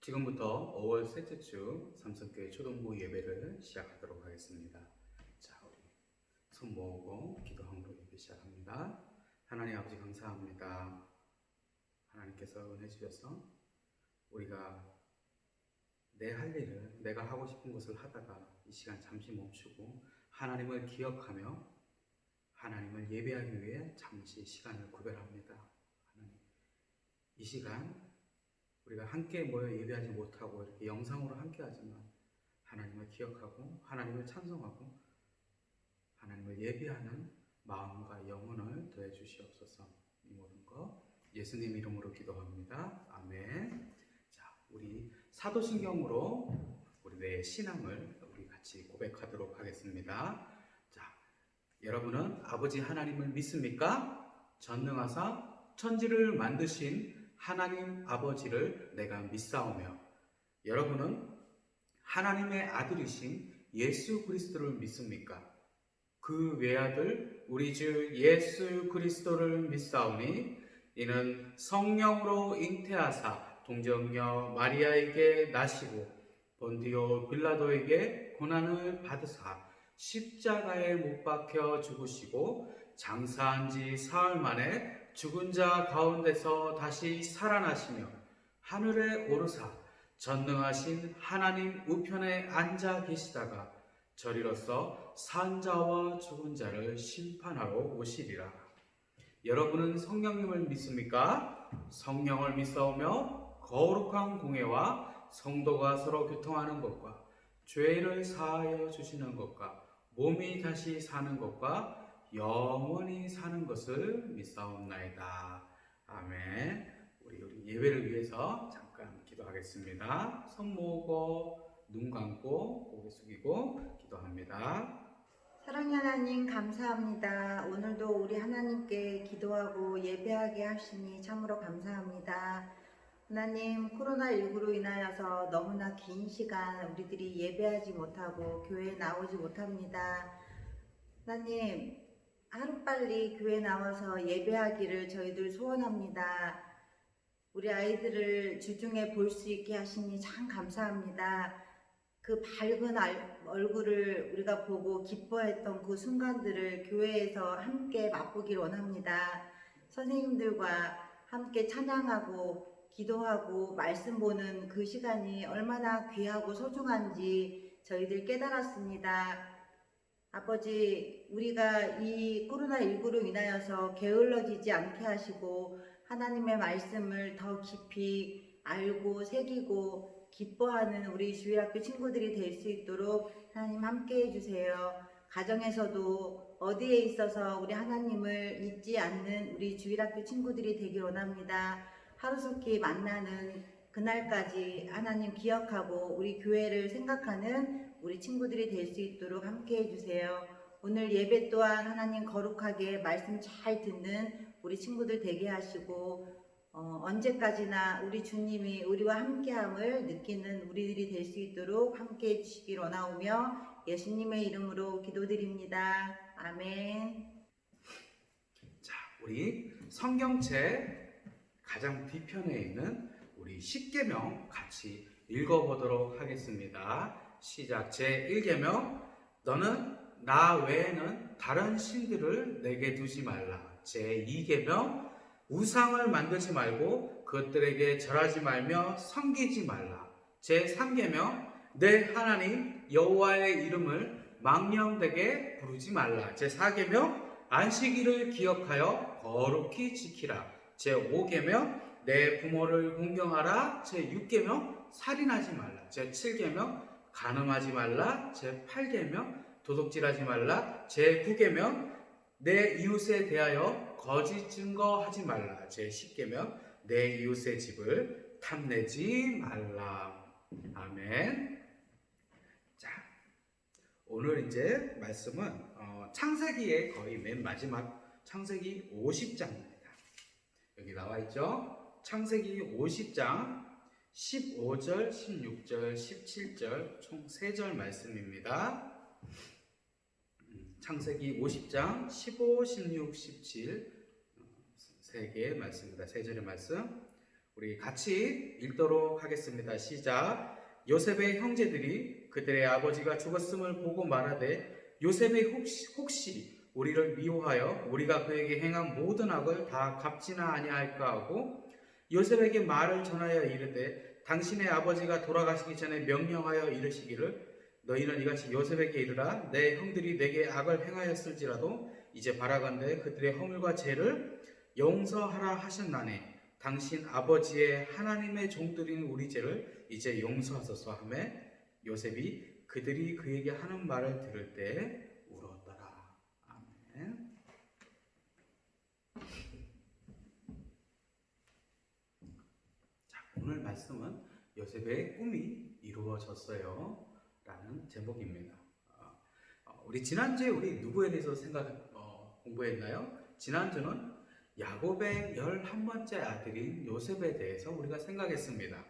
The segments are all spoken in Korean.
지금부터 5월 셋째 주 삼성교회 초등부 예배를 시작하도록 하겠습니다. 자, 우리 손 모으고 기도함으로 예배 시작합니다. 하나님 아버지 감사합니다. 하나님께서 은혜 주셔서 우리가 내 할 일을 내가 하고 싶은 것을 하다가 이 시간 잠시 멈추고 하나님을 기억하며 하나님을 예배하기 위해 잠시 시간을 구별합니다. 하나님, 이 시간 우리가 함께 모여 예배하지 못하고 이렇게 영상으로 함께 하지만 하나님을 기억하고 하나님을 찬송하고 하나님을 예배하는 마음과 영혼을 더해 주시옵소서. 이 모든 것 예수님 이름으로 기도합니다. 아멘. 자, 우리 사도신경으로 우리 내 신앙을 우리 같이 고백하도록 하겠습니다. 자, 여러분은 아버지 하나님을 믿습니까? 전능하사 천지를 만드신 하나님 아버지를 내가 믿사오며, 여러분은 하나님의 아들이신 예수 그리스도를 믿습니까? 그 외아들 우리 주 예수 그리스도를 믿사오니 이는 성령으로 잉태하사 동정녀 마리아에게 나시고 본디오 빌라도에게 고난을 받으사 십자가에 못 박혀 죽으시고 장사한 지 사흘 만에 죽은 자 가운데서 다시 살아나시며 하늘에 오르사 전능하신 하나님 우편에 앉아 계시다가 저리로서 산 자와 죽은 자를 심판하러 오시리라. 여러분은 성령님을 믿습니까? 성령을 믿사오며 거룩한 공예와 성도가 서로 교통하는 것과 죄를 사하여 주시는 것과 몸이 다시 사는 것과 영원히 사는 것을 믿사옵나이다. 아멘. 우리 예배를 위해서 잠깐 기도하겠습니다. 손 모으고 눈 감고 고개 숙이고 기도합니다. 사랑의 하나님 감사합니다. 오늘도 우리 하나님께 기도하고 예배하게 하시니 참으로 감사합니다. 하나님, 코로나19로 인하여서 너무나 긴 시간 우리들이 예배하지 못하고 교회에 나오지 못합니다. 하나님, 하루빨리 교회에 나와서 예배하기를 저희들 소원합니다. 우리 아이들을 주중에 볼 수 있게 하시니 참 감사합니다. 그 밝은 얼굴을 우리가 보고 기뻐했던 그 순간들을 교회에서 함께 맛보길 원합니다. 선생님들과 함께 찬양하고 기도하고 말씀 보는 그 시간이 얼마나 귀하고 소중한지 저희들 깨달았습니다. 아버지, 우리가 이 코로나19로 인하여서 게을러지지 않게 하시고 하나님의 말씀을 더 깊이 알고 새기고 기뻐하는 우리 주일학교 친구들이 될 수 있도록 하나님 함께 해주세요. 가정에서도 어디에 있어서 우리 하나님을 잊지 않는 우리 주일학교 친구들이 되길 원합니다. 하루속히 만나는 그날까지 하나님 기억하고 우리 교회를 생각하는 우리 친구들이 될 수 있도록 함께 해주세요. 오늘 예배 또한 하나님 거룩하게 말씀 잘 듣는 우리 친구들 되게 하시고 언제까지나 우리 주님이 우리와 함께함을 느끼는 우리들이 될 수 있도록 함께 해주시길 원하오며 예수님의 이름으로 기도드립니다. 아멘. 자, 우리 성경책 가장 뒤편에 있는 우리 십계명 같이 읽어보도록 하겠습니다. 시작. 제1계명, 너는 나 외에는 다른 신들을 내게 두지 말라. 제2계명, 우상을 만들지 말고 그것들에게 절하지 말며 섬기지 말라. 제3계명, 내 하나님 여호와의 이름을 망령되게 부르지 말라. 제4계명, 안식일을 기억하여 거룩히 지키라. 제5계명, 내 부모를 공경하라. 제6계명, 살인하지 말라. 제7계명, 간음하지 말라. 제8계명, 도둑질하지 말라. 제9계명, 내 이웃에 대하여 거짓 증거하지 말라. 제10계명, 내 이웃의 집을 탐내지 말라. 아멘. 자, 오늘 이제 말씀은 창세기의 거의 맨 마지막 창세기 50장입니다. 여기 나와 있죠? 창세기 50장 15절, 16절, 17절 총 3절 말씀입니다. 창세기 50장 15, 16, 17 3개의 말씀입니다. 3절의 말씀. 우리 같이 읽도록 하겠습니다. 시작. 요셉의 형제들이 그들의 아버지가 죽었음을 보고 말하되 요셉이 혹시 우리를 미워하여 우리가 그에게 행한 모든 악을 다 갚지나 아니할까 하고 요셉에게 말을 전하여 이르되 당신의 아버지가 돌아가시기 전에 명령하여 이르시기를 너희는 이같이 요셉에게 이르라 내 형들이 내게 악을 행하였을지라도 이제 바라건대 그들의 허물과 죄를 용서하라 하셨나니 당신 아버지의 하나님의 종들인 우리 죄를 이제 용서하소서 하며 요셉이 그들이 그에게 하는 말을 들을 때 울었더라. 아멘. 자, 오늘 말씀은 요셉의 꿈이 이루어졌어요 라는 제목입니다. 우리 지난주에 우리 누구에 대해서 공부했나요? 지난주는 야곱의 11번째 아들인 요셉에 대해서 우리가 생각했습니다.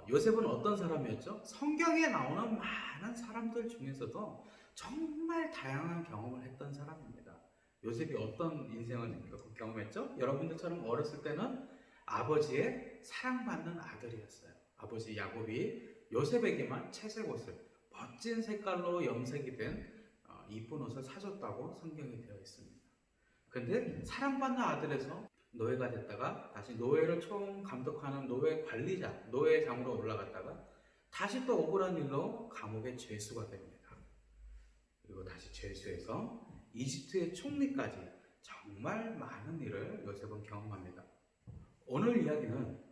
요셉은 어떤 사람이었죠? 성경에 나오는 많은 사람들 중에서도 정말 다양한 경험을 했던 사람입니다. 요셉이 어떤 인생을 경험했죠? 여러분들처럼 어렸을 때는 아버지의 사랑받는 아들이었어요. 아버지 야곱이 요셉에게만 채색 옷을 멋진 색깔로 염색이 된 이쁜 옷을 사줬다고 성경에 되어 있습니다. 근데 사랑받는 아들에서 노예가 됐다가 다시 노예를 총 감독하는 노예 관리자, 노예장으로 올라갔다가 다시 또 억울한 일로 감옥의 죄수가 됩니다. 그리고 다시 죄수에서 이집트의 총리까지 정말 많은 일을 요셉은 경험합니다. 오늘 이야기는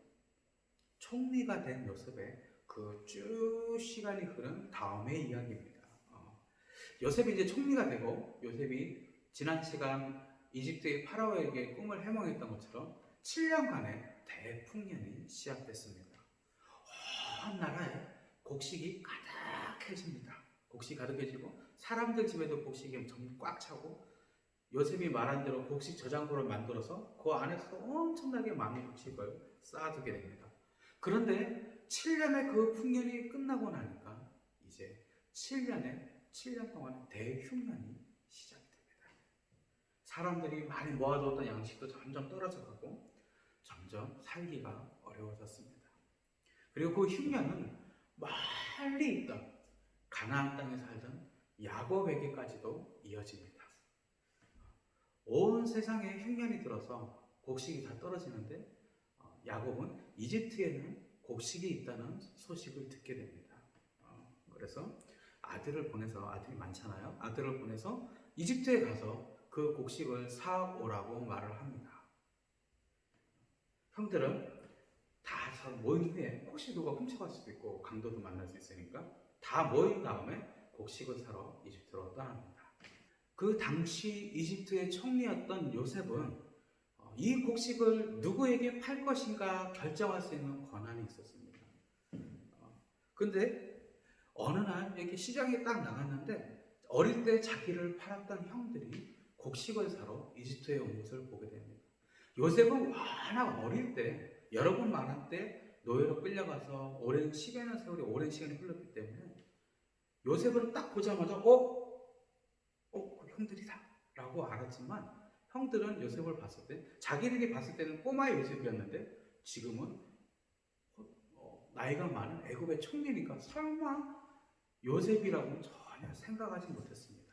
총리가 된 요셉의 그 쭉 시간이 흐른 다음의 이야기입니다. 요셉이 이제 총리가 되고 요셉이 지난 시간 이집트의 파라오에게 꿈을 해몽했던 것처럼 7년간의 대풍년이 시작됐습니다. 온 나라에 곡식이 가득해집니다. 곡식이 가득해지고 사람들 집에도 곡식이 전부 꽉 차고 요셉이 말한 대로 곡식 저장고를 만들어서 그 안에서 엄청나게 많은 곡식을 쌓아두게 됩니다. 그런데 7년의 그 풍년이 끝나고 나니까 이제 7년 동안 대흉년이 시작이 됩니다. 사람들이 많이 모아두었던 양식도 점점 떨어져 가고 점점 살기가 어려워졌습니다. 그리고 그 흉년은 멀리 있던 가나안 땅에 살던 야곱에게까지도 이어집니다. 온 세상에 흉년이 들어서 곡식이 다 떨어지는데 야곱은 이집트에는 곡식이 있다는 소식을 듣게 됩니다. 그래서 아들을 보내서, 아들이 많잖아요. 아들을 보내서 이집트에 가서 그 곡식을 사오라고 말을 합니다. 형들은 다 모인 후에 혹시 누가 훔쳐갈 수도 있고 강도도 만날 수 있으니까 다 모인 다음에 곡식을 사러 이집트로 떠납니다. 그 당시 이집트의 총리였던 요셉은 이 곡식을 누구에게 팔 것인가 결정할 수 있는 권한이 있었습니다. 근데 어느 날 이렇게 시장에 딱 나갔는데 어릴 때 자기를 팔았던 형들이 곡식을 사러 이집트에 온 것을 보게 됩니다. 요셉은 워낙 어릴 때 여러 번 만날 때 노예로 끌려가서 오랜 10여년 세월이 오랜 시간이 흘렀기 때문에 요셉은 딱 보자마자 그 형들이다 라고 알았지만 형들은 요셉을 봤을 때 자기들이 봤을 때는 꼬마 요셉이었는데 지금은 나이가 많은 애굽의 총리니까 설마 요셉이라고는 전혀 생각하지 못했습니다.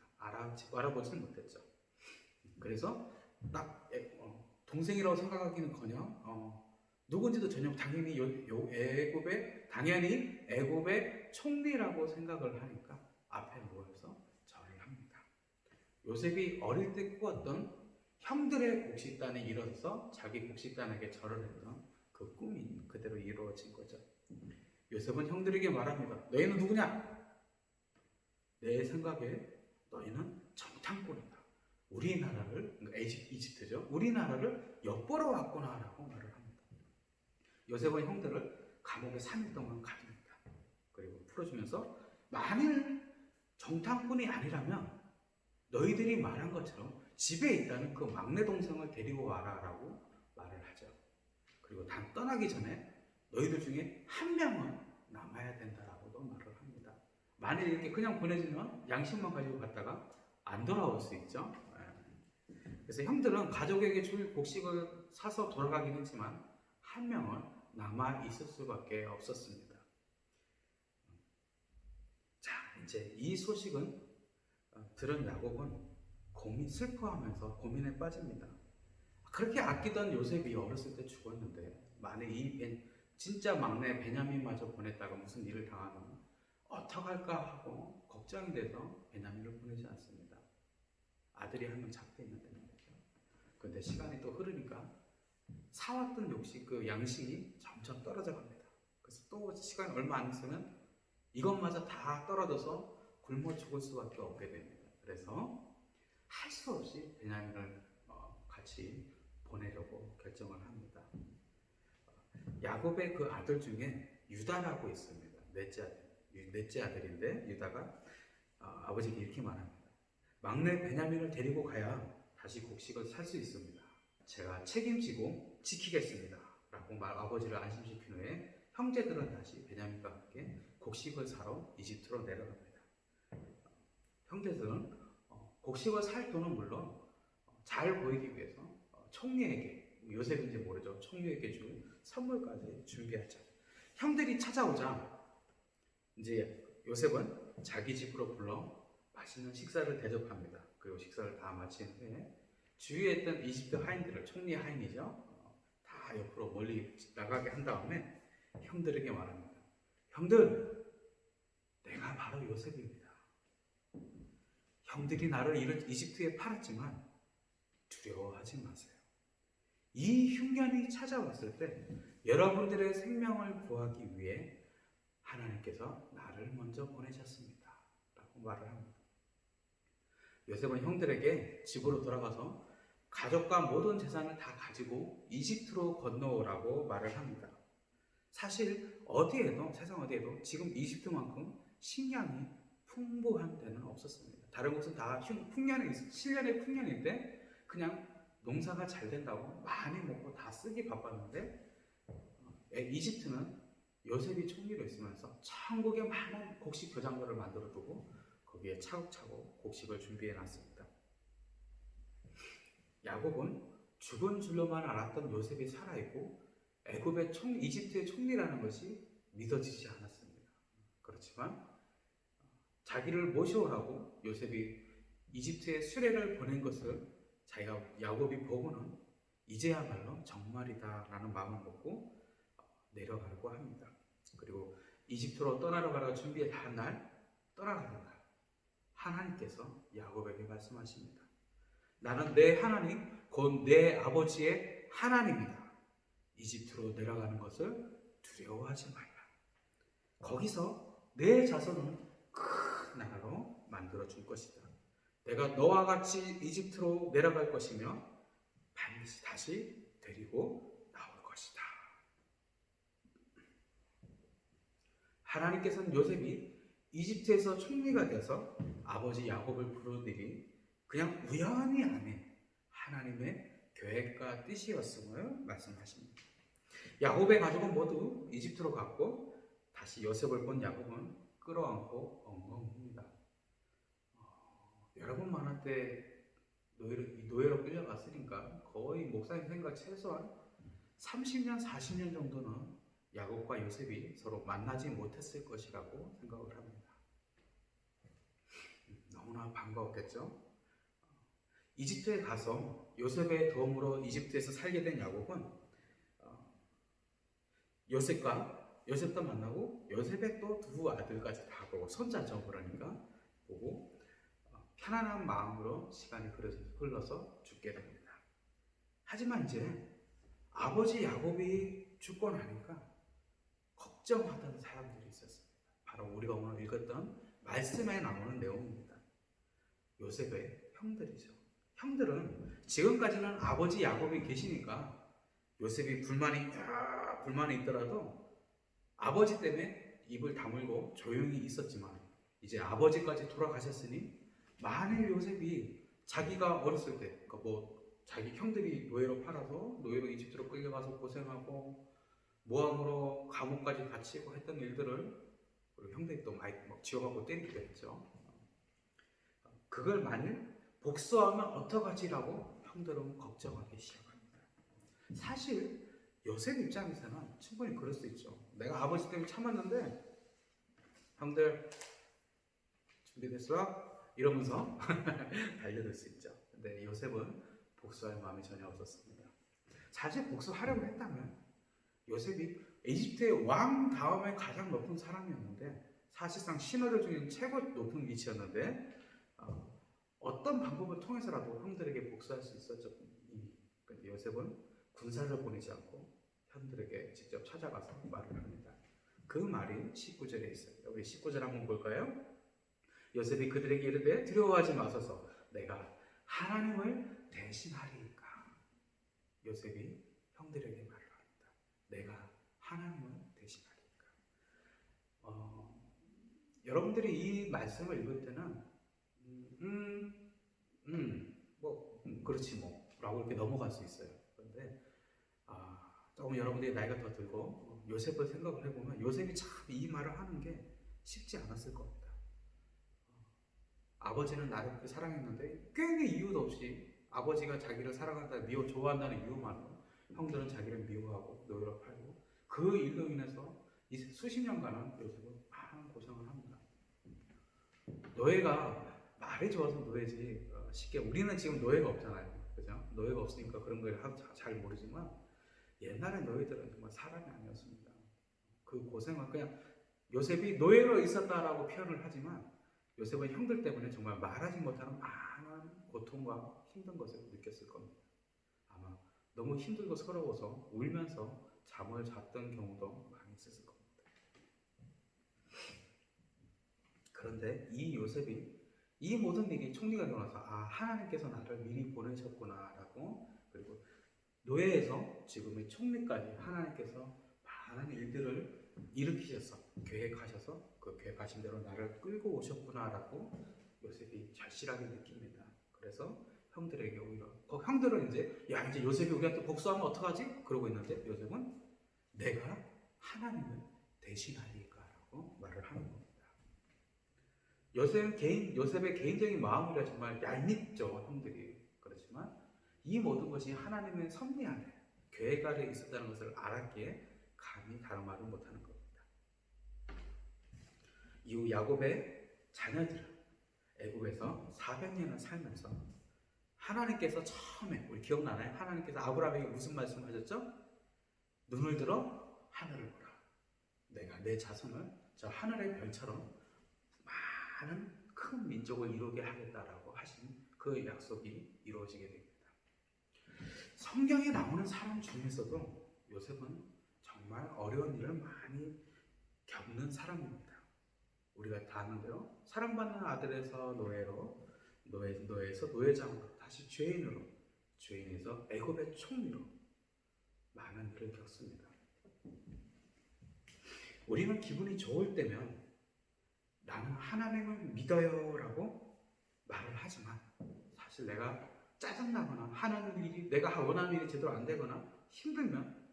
알아보지는 못했죠. 그래서 딱 동생이라고 생각하기는커녕 누군지도 전혀 당연히 애굽의 총리라고 생각을 하니까 앞에 모여서 절을 합니다. 요셉이 어릴 때 꾸었던 형들의 곡식단에 일어서 자기 곡식단에게 절을 했던 그 꿈이 그대로 이루어진 거죠. 요셉은 형들에게 말합니다. 너희는 누구냐? 내 생각에 너희는 정탐꾼이다. 우리나라를, 이집트죠. 우리나라를 엿보러 왔구나 라고 말을 합니다. 요셉은 형들을 감옥에 3일 동안 가둡니다. 그리고 풀어주면서 만일 정탐꾼이 아니라면 너희들이 말한 것처럼 집에 있다는 그 막내 동생을 데리고 와라 라고 말을 하죠. 그리고 떠나기 전에 너희들 중에 한 명은 남아야 된다라고도 말을 합니다. 만일 이렇게 그냥 보내주면 양식만 가지고 갔다가 안 돌아올 수 있죠. 그래서 형들은 가족에게 줄 곡식을 사서 돌아가긴 했지만 한 명은 남아 있을 수밖에 없었습니다. 자, 이제 이 소식은 들은 야곱은 슬퍼하면서 고민에 빠집니다. 그렇게 아끼던 요셉이 어렸을 때 죽었는데 만에 진짜 막내 베냐민마저 보냈다가 무슨 일을 당하면 어떡할까 하고 걱정이 돼서 베냐민을 보내지 않습니다. 아들이 한 명 잡혀 있는데 말이죠. 그런데 시간이 또 흐르니까 사왔던 양식이 점점 떨어져 갑니다. 그래서 또 시간이 얼마 안 있으면 이것마저 다 떨어져서 굶어 죽을 수밖에 없게 됩니다. 그래서 할 수 없이 베냐민을 같이 보내려고 결정을 합니다. 야곱의 그 아들 중에 유다라고 있습니다. 넷째 아들인데 유다가 아버지께 이렇게 말합니다. 막내 베냐민을 데리고 가야 다시 곡식을 살 수 있습니다. 제가 책임지고 지키겠습니다. 라고 아버지를 안심시킨 후에 형제들은 다시 베냐민과 함께 곡식을 사러 이집트로 내려갑니다. 형제들은 곡식을 살 돈은 물론 잘 보이기 위해서 총리에게, 요셉인지 모르죠, 총리에게 줄 선물까지 준비하죠. 형들이 찾아오자 이제 요셉은 자기 집으로 불러 맛있는 식사를 대접합니다. 그리고 식사를 다 마친 후에 주위에 있던 이집트 하인들을, 총리 하인이죠, 다 옆으로 멀리 나가게 한 다음에 형들에게 말합니다. 형들, 내가 바로 요셉입니다. 형들이 나를 이집트에 팔았지만 두려워하지 마세요. 이 흉년이 찾아왔을 때 여러분들의 생명을 구하기 위해 하나님께서 나를 먼저 보내셨습니다. 라고 말을 합니다. 요셉은 형들에게 집으로 돌아가서 가족과 모든 재산을 다 가지고 이집트로 건너오라고 말을 합니다. 사실 세상 어디에도 지금 이집트만큼 식량이 풍부한 데는 없었습니다. 다른 곳은 다 실년의 풍년인데 그냥 농사가 잘 된다고 많이 먹고 다 쓰기 바빴는데 이집트는 요셉이 총리로 있으면서 천국에 많은 곡식 교장들을 만들어 두고 거기에 차곡차곡 곡식을 준비해 놨습니다. 야곱은 죽은 줄로만 알았던 요셉이 살아있고 이집트의 총리라는 것이 믿어지지 않았습니다. 그렇지만 자기를 모셔오라고 요셉이 이집트에 수레를 보낸 것을 야곱이 보고는 이제야말로 정말이다 라는 마음을 먹고 내려가려고 합니다. 그리고 이집트로 떠나가는 떠나가는 날 하나님께서 야곱에게 말씀하십니다. 나는 내 하나님, 곧 내 아버지의 하나님이다. 이집트로 내려가는 것을 두려워하지 말라. 거기서 내 자손은 큰 나라로 만들어 줄 것이다. 내가 너와 같이 이집트로 내려갈 것이며 반드시 다시 데리고 나올 것이다. 하나님께서는 요셉이 이집트에서 총리가 되어서 아버지 야곱을 부르는 일이 그냥 우연히 아닌 하나님의 계획과 뜻이었음을 말씀하십니다. 야곱의 가족은 모두 이집트로 갔고 다시 요셉을 본 야곱은 끌어안고 엉엉 웁니다. 여러분 만날 때 노예로 끌려갔으니까 거의 목사님 생각 최소한 30년, 40년 정도는 야곱과 요셉이 서로 만나지 못했을 것이라고 생각을 합니다. 너무나 반가웠겠죠? 이집트에 가서 요셉의 도움으로 이집트에서 살게 된 야곱은 요셉도 만나고 요셉의 또 두 아들까지 다 보고 손자죠. 그러니까 보고 편안한 마음으로 시간이 흘러서 죽게 됩니다. 하지만 이제 아버지 야곱이 죽고 나니까 걱정하던 사람들이 있었습니다. 바로 우리가 오늘 읽었던 말씀에 나오는 내용입니다. 요셉의 형들이죠. 형들은 지금까지는 아버지 야곱이 계시니까 요셉이 불만이 있더라도 아버지 때문에 입을 다물고 조용히 있었지만 이제 아버지까지 돌아가셨으니 만일 요셉이 자기가 어렸을 때 자기 형들이 노예로 팔아서 노예로 이집트로 끌려가서 고생하고 모함으로 감옥까지 갇히고 했던 일들을 그리고 형들이 또 많이 지어갖고 때리기도 했죠. 그걸 만일 복수하면 어떡하지라고 형들은 걱정하기 시작합니다. 사실 요셉 입장에서는 충분히 그럴 수 있죠. 내가 아버지 때문에 참았는데 형들 준비됐어? 이러면서 달려들 수 있죠. 근데 요셉은 복수할 마음이 전혀 없었습니다. 사실 복수하려고 했다면 요셉이 이집트의 왕 다음에 가장 높은 사람이었는데 사실상 신하들 중에 최고 높은 위치였는데 어떤 방법을 통해서라도 형들에게 복수할 수 있었죠. 근데 요셉은 군사를 보내지 않고 형들에게 직접 찾아가서 말을 합니다. 그 말이 19절에 있어요. 우리 19절 한번 볼까요? 요셉이 그들에게 이르되 두려워하지 마소서 내가 하나님을 대신하리이까. 요셉이 형들에게 말을 합니다. 내가 하나님을 대신하리이까. 여러분들이 이 말씀을 읽을 때는 그렇지 뭐 라고 이렇게 넘어갈 수 있어요. 그런데 조금 여러분들이 나이가 더 들고 요셉을 생각을 해보면 요셉이 참 이 말을 하는 게 쉽지 않았을 겁니다. 아버지는 나를 그렇게 사랑했는데 괜히 이유도 없이 아버지가 자기를 사랑한다, 좋아한다는 이유만으로 형들은 자기를 미워하고 노예로 팔고 그 일로 인해서 수십 년간은 요셉은 많은 고생을 합니다. 노예가 말이 좋아서 노예지 쉽게 우리는 지금 노예가 없잖아요. 그죠? 노예가 없으니까 그런 걸 잘 모르지만 옛날의 노예들은 정말 사람이 아니었습니다. 그 고생을 그냥 요셉이 노예로 있었다라고 표현을 하지만 요셉은 형들 때문에 정말 말하지 못하는 많은 고통과 힘든 것을 느꼈을 겁니다. 아마 너무 힘들고 서러워서 울면서 잠을 잤던 경우도 많이 있었을 겁니다. 그런데 이 요셉이 이 모든 일이 총리가 일어나서 하나님께서 나를 미리 보내셨구나라고 그리고 노예에서 지금의 총리까지 하나님께서 많은 일들을 일으키셔서 계획하셔서 그 계획하신 대로 나를 끌고 오셨구나라고 요셉이 절실하게 느낍니다. 그래서 형들에게 오히려 형들은 이제 이제 요셉이 우리한테 복수하면 어떡하지? 그러고 있는데 요셉은 내가 하나님을 대신하리까라고 말을 하는 겁니다. 요셉의 개인적인 마음이라 정말 얄밉죠, 형들이. 그렇지만 이 모든 것이 하나님의 섭리 안에 계획 아래 있었다는 것을 알았기에 감히 다른 말을 못하는 겁니다. 이후 야곱의 자녀들은 애굽에서 400년을 살면서 하나님께서 처음에 우리 기억나나요? 하나님께서 아브라함에게 무슨 말씀하셨죠? 눈을 들어 하늘을 보라. 내가 내 자손을 저 하늘의 별처럼 많은 큰 민족을 이루게 하겠다라고 하신 그 약속이 이루어지게 됩니다. 성경에 나오는 사람 중에서도 요셉은 정말 어려운 일을 많이 겪는 사람입니다. 우리가 다 아는 대로 사랑받는 아들에서 노예로, 노예에서 노예장으로, 다시 죄인으로, 죄인에서 애굽의 총리로 많은 일을 겪습니다. 우리는 기분이 좋을 때면 나는 하나님을 믿어요 라고 말을 하지만 사실 내가 짜증나거나 하나님 일이 내가 원하는 일이 제대로 안 되거나 힘들면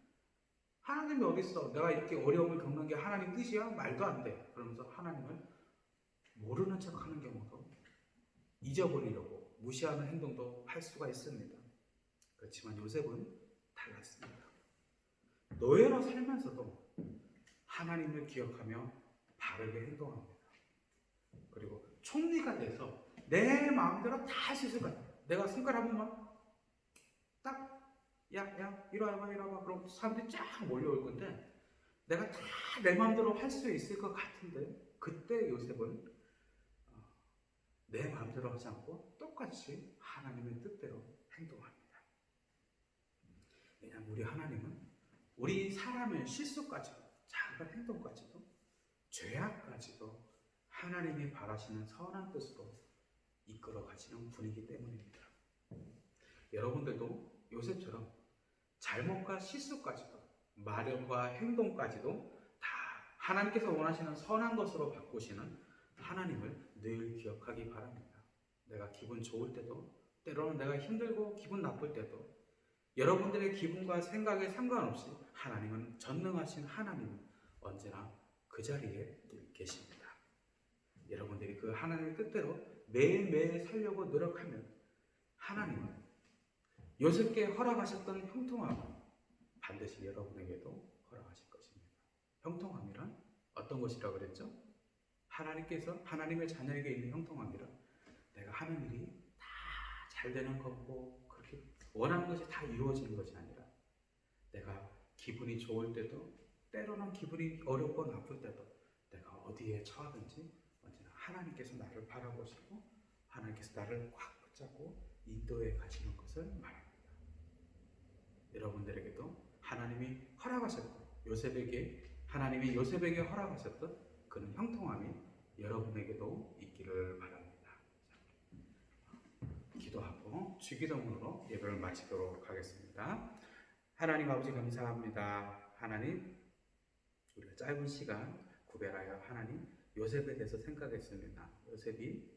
하나님이 어디 있어? 내가 이렇게 어려움을 겪는 게 하나님 뜻이야? 말도 안 돼. 그러면서 하나님을 모르는 척하는 경우도 잊어버리려고 무시하는 행동도 할 수가 있습니다. 그렇지만 요셉은 달랐습니다. 노예로 살면서도 하나님을 기억하며 바르게 행동합니다. 그리고 총리가 돼서 내 마음대로 다 할 수 있을 것 같아요. 내가 손가락 한 번만 딱 야 이리 와봐 그럼 사람들이 쫙 몰려올 건데 내가 다 내 마음대로 할 수 있을 것 같은데 그때 요셉은 내 마음대로 하지 않고 똑같이 하나님의 뜻대로 행동합니다. 왜냐하면 우리 하나님은 우리 사람의 실수까지도 작은 행동까지도 죄악까지도 하나님이 바라시는 선한 뜻으로 이끌어 가시는 분이기 때문입니다. 여러분들도 요셉처럼 잘못과 실수까지도 말과 행동까지도 다 하나님께서 원하시는 선한 것으로 바꾸시는 하나님을 늘 기억하기 바랍니다. 내가 기분 좋을 때도 때로는 내가 힘들고 기분 나쁠 때도 여러분들의 기분과 생각에 상관없이 하나님은 전능하신 하나님은 언제나 그 자리에 늘 계십니다. 여러분들이 그 하나님의 뜻대로 매일매일 살려고 노력하면 하나님은 요셉께 허락하셨던 형통함을 반드시 여러분에게도 허락하실 것입니다. 형통함이란 어떤 것이라고 그랬죠? 하나님께서 하나님의 자녀에게 있는 형통함이란 내가 하는 일이 다 잘 되는 것고 그렇게 원하는 것이 다 이루어지는 것이 아니라 내가 기분이 좋을 때도 때로는 기분이 어렵고 나쁠 때도 내가 어디에 처하든지 언제나 하나님께서 나를 바라보시고 하나님께서 나를 꽉 붙잡고 인도해 가시는 것을 말합니다. 여러분들에게도 하나님이 허락하셨고 하나님이 요셉에게 허락하셨던 그런 형통함이 여러분에게도 있기를 바랍니다. 기도하고 주기도문으로 예배를 마치도록 하겠습니다. 하나님 아버지 감사합니다. 하나님 우리가 짧은 시간 구별하여 하나님 요셉에 대해서 생각했습니다. 요셉이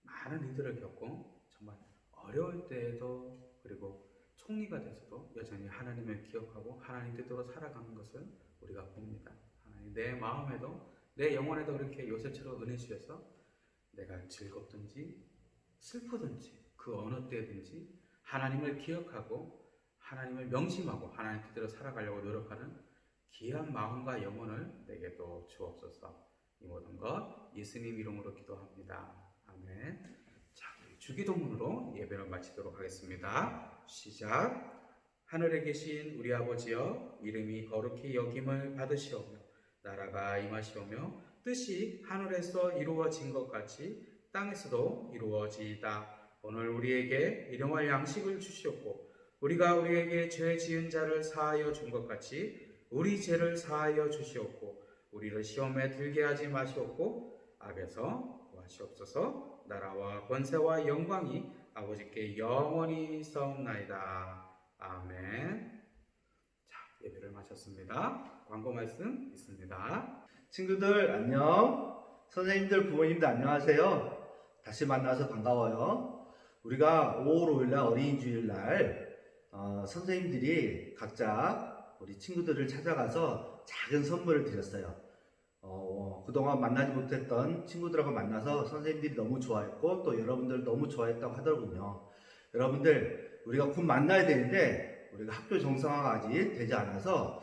많은 일들을 겪고 정말 어려울 때에도 그리고 총리가 돼서도 여전히 하나님을 기억하고 하나님 뜻대로 살아가는 것을 우리가 봅니다. 하나님 내 마음에도 내 영혼에도 그렇게 요셉처럼 은혜 주셔서 내가 즐겁든지 슬프든지 그 어느 때든지 하나님을 기억하고 하나님을 명심하고 하나님 뜻대로 살아가려고 노력하는 귀한 마음과 영혼을 내게도 주옵소서. 이 모든 것 예수님 이름으로 기도합니다. 아멘. 자, 우리 주기도문으로 예배를 마치도록 하겠습니다. 시작. 하늘에 계신 우리 아버지여, 이름이 거룩히 여김을 받으시오며 나라가 임하시오며 뜻이 하늘에서 이루어진 것 같이 땅에서도 이루어지이다. 오늘 우리에게 일용할 양식을 주시옵고 우리가 우리에게 죄 지은 자를 사하여 준 것 같이 우리 죄를 사하여 주시옵고 우리를 시험에 들게 하지 마시옵고 악에서 구하시옵소서. 나라와 권세와 영광이 아버지께 영원히 있사옵나이다. 아멘. 자, 예배를 마쳤습니다. 광고 말씀 있습니다. 친구들 안녕. 선생님들 부모님들 안녕하세요. 다시 만나서 반가워요. 우리가 5월 5일날 어린이주일날 선생님들이 각자 우리 친구들을 찾아가서 작은 선물을 드렸어요. 그동안 만나지 못했던 친구들하고 만나서 선생님들이 너무 좋아했고 또 여러분들 너무 좋아했다고 하더군요. 여러분들 우리가 곧 만나야 되는데 우리가 학교 정상화가 아직 되지 않아서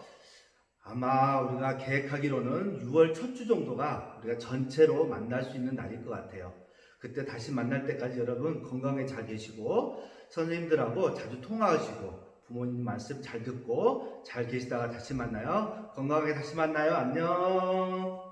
아마 우리가 계획하기로는 6월 첫 주 정도가 우리가 전체로 만날 수 있는 날일 것 같아요. 그때 다시 만날 때까지 여러분 건강에 잘 계시고 선생님들하고 자주 통화하시고 부모님 말씀 잘 듣고 잘 계시다가 다시 만나요. 건강하게 다시 만나요. 안녕.